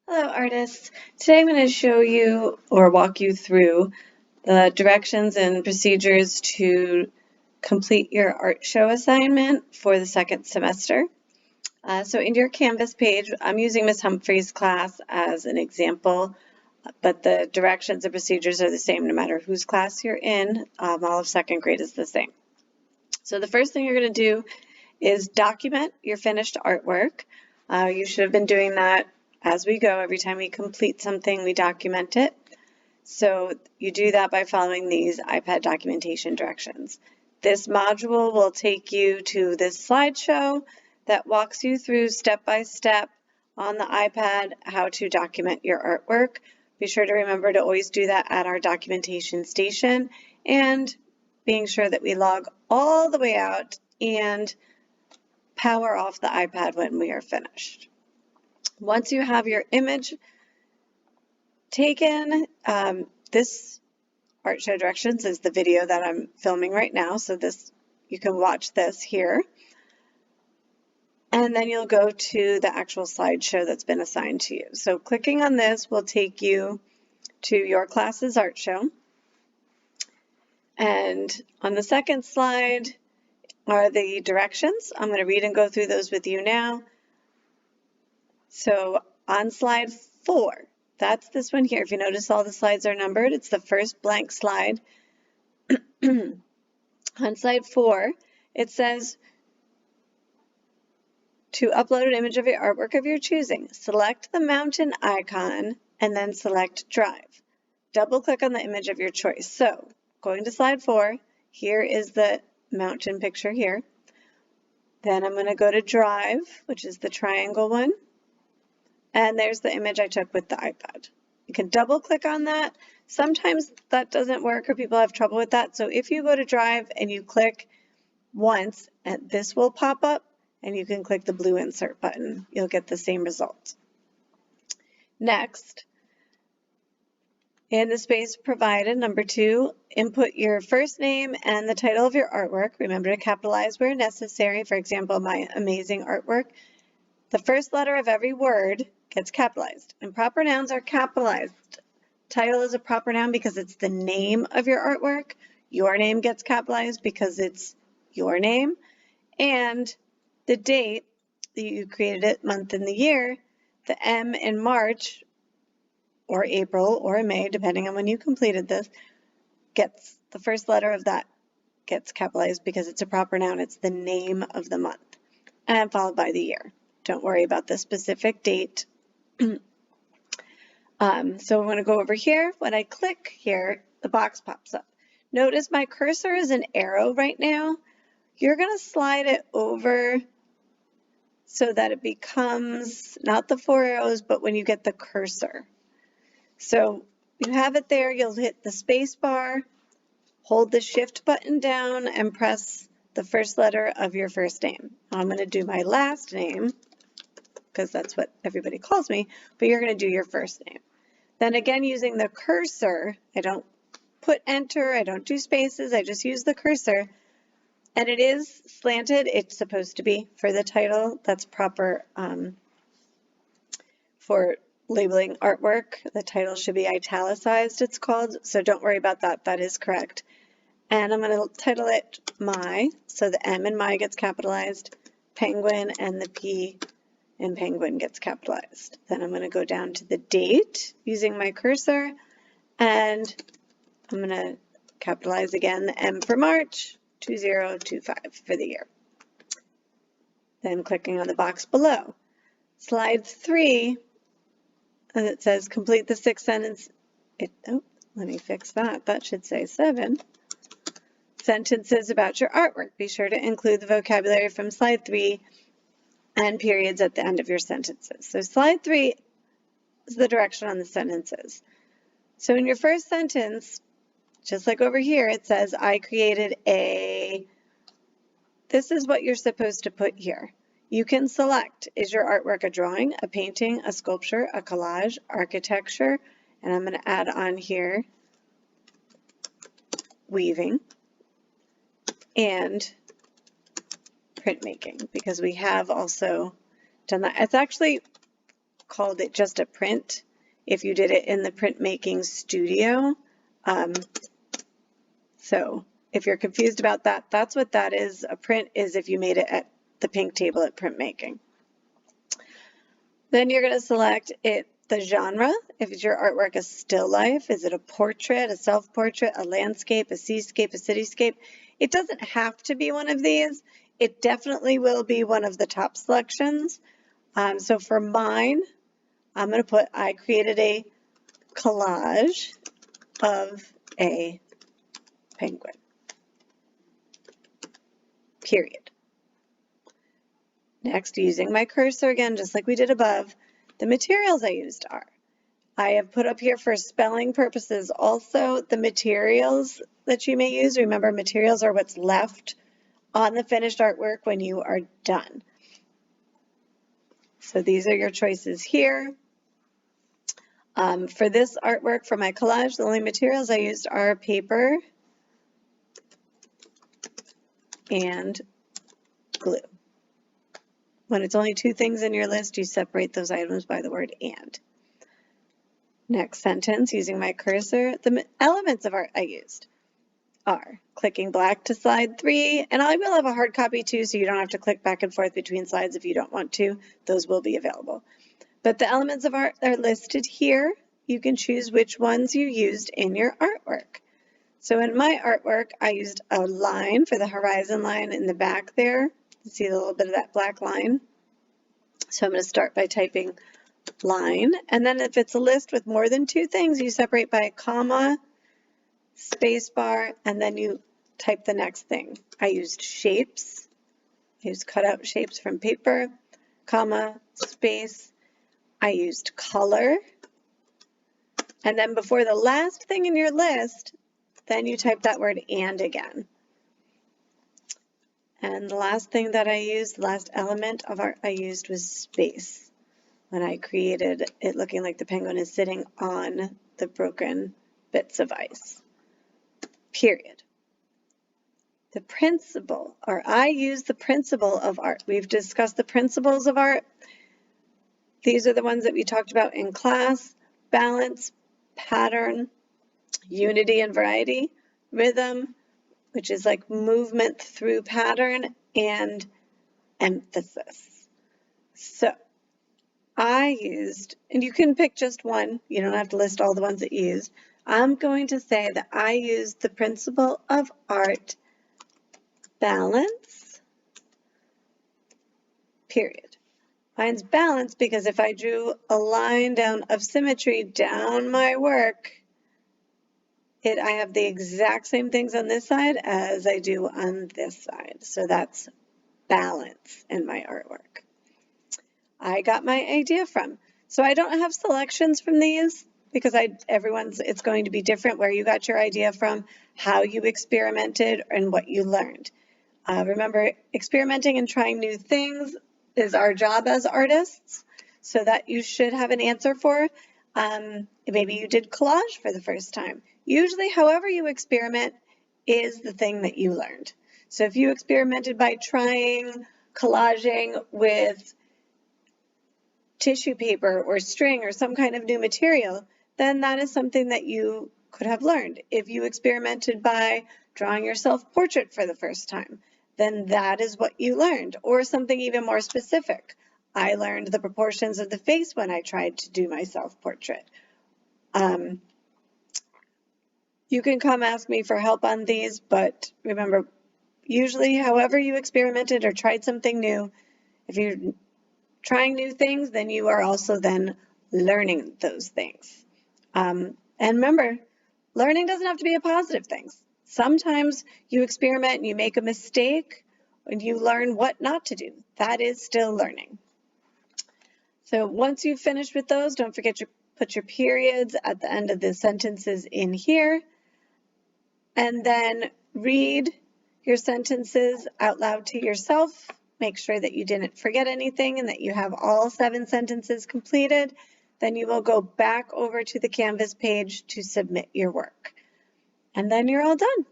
Hello artists! Today I'm going to show you or walk you through the directions and procedures to complete your art show assignment for the second semester. So in your Canvas page, I'm using Ms. Humphrey's class as an example, but the directions and procedures are the same no matter whose class you're in. All of second grade is the same. So the first thing you're going to do is document your finished artwork. You should have been doing that as we go. Every time we complete something, we document it. So you do that by following these iPad documentation directions. This module will take you to this slideshow that walks you through step by step on the iPad how to document your artwork. Be sure to remember to always do that at our documentation station and being sure that we log all the way out and power off the iPad when we are finished. Once you have your image taken, this art show directions is the video that I'm filming right now, so you can watch this here. And then you'll go to the actual slideshow that's been assigned to you. So clicking on this will take you to your class's art show. And on the second slide are the directions. I'm going to read and go through those with you now. So on slide 4, that's this one here. If you notice all the slides are numbered, it's the first blank slide. On slide 4, it says to upload an image of your artwork of your choosing. Select the mountain icon and then select Drive. Double click on the image of your choice. So going to slide 4, here is the mountain picture here. Then I'm going to go to Drive, which is the triangle one. And there's the image I took with the iPad. You can double click on that. Sometimes that doesn't work or people have trouble with that. So if you go to Drive and you click once, and this will pop up and you can click the blue insert button. You'll get the same result. Next, in the space provided, number 2, input your first name and the title of your artwork. Remember to capitalize where necessary. For example, my amazing artwork. The first letter of every word gets capitalized, and proper nouns are capitalized. Title is a proper noun because it's the name of your artwork. Your name gets capitalized because it's your name. And the date that you created it, month and the year, the M in March or April or May, depending on when you completed this, gets the first letter of that gets capitalized because it's a proper noun. It's the name of the month and followed by the year. Don't worry about the specific date. So I'm going to go over here. When I click here, the box pops up. Notice my cursor is an arrow right now. You're going to slide it over so that it becomes not the 4 arrows, but when you get the cursor. So you have it there, you'll hit the space bar, hold the shift button down, and press the first letter of your first name. I'm going to do my last name because that's what everybody calls me, but you're going to do your first name. Then again, using the cursor, I don't put enter, I don't do spaces, I just use the cursor. And it is slanted. It's supposed to be for the title. That's proper for labeling artwork. The title should be italicized, it's called. So don't worry about that. That is correct. And I'm going to title it My. So the M in My gets capitalized, Penguin, and the P in Penguin gets capitalized. Then I'm going to go down to the date using my cursor. And I'm going to capitalize again the M for March. 2025 for the year. Then clicking on the box below. Slide 3, and it says complete the 6 sentence. Let me fix that. That should say 7 sentences about your artwork. Be sure to include the vocabulary from slide 3 and periods at the end of your sentences. So slide 3 is the direction on the sentences. So in your first sentence, just like over here, it says, I created a, this is what you're supposed to put here. You can select, is your artwork a drawing, a painting, a sculpture, a collage, architecture, and I'm going to add on here weaving and printmaking because we have also done that. It's actually called it just a print if you did it in the printmaking studio. So if you're confused about that, that's what that is. A print is if you made it at the pink table at printmaking. Then you're going to select the genre. If your artwork is still life, is it a portrait, a self-portrait, a landscape, a seascape, a cityscape? It doesn't have to be one of these. It definitely will be one of the top selections. So for mine, I'm going to put, I created a collage of a penguin, period. Next, using my cursor again, just like we did above, the materials I used are, I have put up here for spelling purposes also the materials that you may use. Remember, materials are what's left on the finished artwork when you are done. So these are your choices here. For this artwork, for my collage, the only materials I used are paper and glue. When it's only two things in your list, you separate those items by the word and. Next sentence, using my cursor, the elements of art I used are clicking black to slide 3, and I will have a hard copy too, so you don't have to click back and forth between slides if you don't want to. Those will be available. But the elements of art are listed here. You can choose which ones you used in your artwork. So in my artwork, I used a line for the horizon line in the back there. See a little bit of that black line. So I'm going to start by typing line, and then if it's a list with more than two things, you separate by a comma, space bar, and then you type the next thing. I used shapes. I used cutout shapes from paper, comma, space. I used color. And then before the last thing in your list, then you type that word and again. And the last thing that I used, the last element of art I used was space. When I created it looking like the penguin is sitting on the broken bits of ice. Period. The principle, or I use the principle of art. We've discussed the principles of art. These are the ones that we talked about in class: balance, pattern, unity and variety, rhythm, which is like movement through pattern, and emphasis. So I used, and you can pick just one, you don't have to list all the ones that you used. I'm going to say that I used the principle of art, balance, period. Mine's balance because if I drew a line down of symmetry down my work, I have the exact same things on this side as I do on this side. So that's balance in my artwork. I got my idea from. So I don't have selections from these because it's going to be different where you got your idea from, how you experimented, and what you learned. Remember, experimenting and trying new things is our job as artists, so that you should have an answer for. Maybe you did collage for the first time. Usually, however you experiment is the thing that you learned. So if you experimented by trying collaging with tissue paper or string or some kind of new material, then that is something that you could have learned. If you experimented by drawing your self-portrait for the first time, then that is what you learned, or something even more specific. I learned the proportions of the face when I tried to do my self-portrait. You can come ask me for help on these, but remember, usually however you experimented or tried something new, if you're trying new things, then you are also then learning those things. And remember, learning doesn't have to be a positive thing. Sometimes you experiment and you make a mistake and you learn what not to do. That is still learning. So once you've finished with those, don't forget to put your periods at the end of the sentences in here. And then read your sentences out loud to yourself. Make sure that you didn't forget anything and that you have all 7 sentences completed. Then you will go back over to the Canvas page to submit your work. And then you're all done.